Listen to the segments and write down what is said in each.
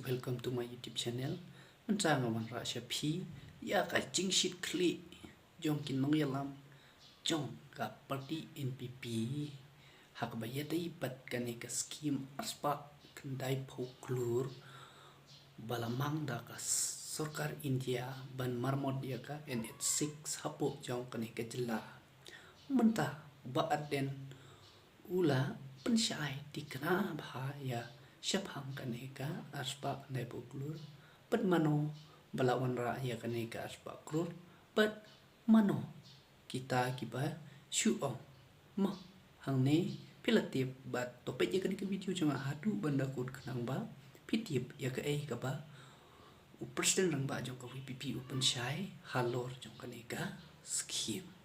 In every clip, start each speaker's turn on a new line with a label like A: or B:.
A: welcome to my YouTube channel. Mencang awan rasya phi ya ka jingshit kli jong kin nong yalam jong ka party NPP hak baya dai pat kane ka scheme aspa kendai phoklur balamang da ka sarkar India ban marmot dia ka NH6 hapo jong kane ka jilla menta baaden ula pensyai dikena bahaya syabhang kaneka aspa kandai phoklur pat mano balawan raya kaneka aspa krur pat mano kita kiba syuong mah hang ne pilatip bat topet ya kaneka video janga hadu banda kod kenang ba pitip ya ka ka ba presiden rang ba jong ka VPP open syai halor jong kaneka scheme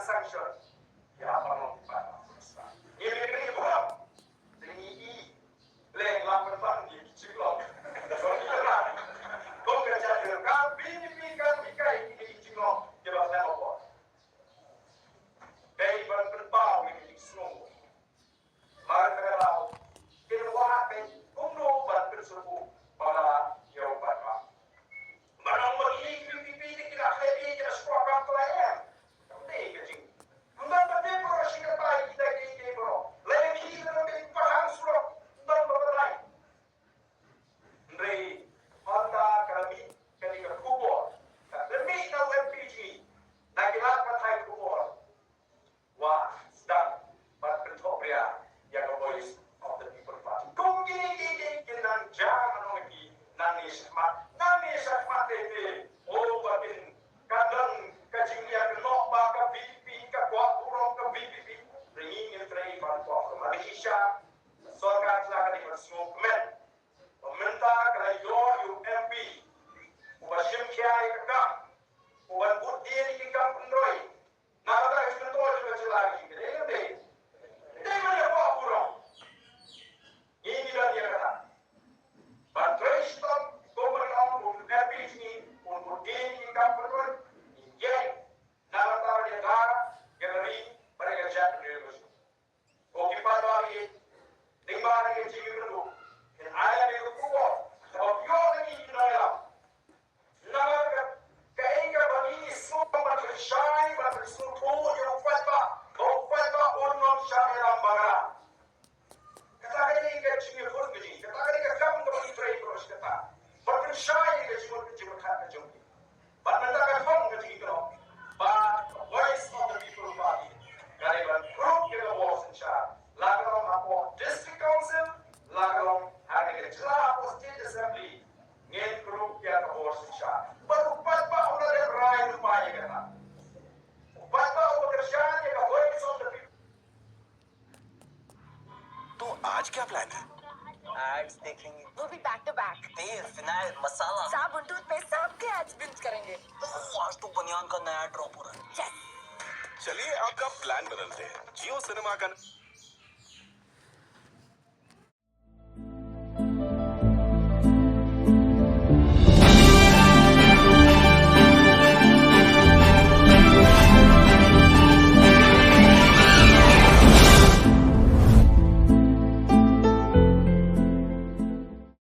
A: sanction ya apa mau
B: Indonesia, sorga telah dimasuk men, pemerintah kerana UMP, ubah simkiai kekam, ubah budi ni kekam pendoi, nak ada ismentor juga celagi, kedai kedai, kedai mana apa kurang, ini dah dia kata, bantuan Islam, pemerintah UMP ini, untuk budi ni kekam pendoi, ini, nak ada dia dah, kedai mereka jatuh di dalam. Oke pada hari ini mana yang jadi itu, dan ayah itu kuat, sebab yo ini kita nama keinginan bagi semua manusia syai, manusia semua yang fatwa orang syai dalam bangsa. Kita ini kita cuma pun begini, kita ini kita kamu dapat trade terus kita, manusia syai kita cuma kata jumpa, manusia kita kamu kita itu, but voice of the people party. Kalian grup kita bos insya, lakukan apa district council, lakukan hari kita jelas state assembly, ngin grup kita bos insya. Berupat orang yang rai upaya kita, upat pekerjaan yang voice of the people.
C: तो आज क्या प्लान है?
D: एड्स देखेंगे,
E: वो भी back to back.
D: तेल, फिनाइल, मसाला।
E: साबुन टूथपेस्ट सबके एड्स बिंज करेंगे।
D: आज तो बनियान का नया ड्रॉप हो रहा है।
E: यस।
C: चलिए आपका प्लान बदलते हैं। जियो सिनेमा का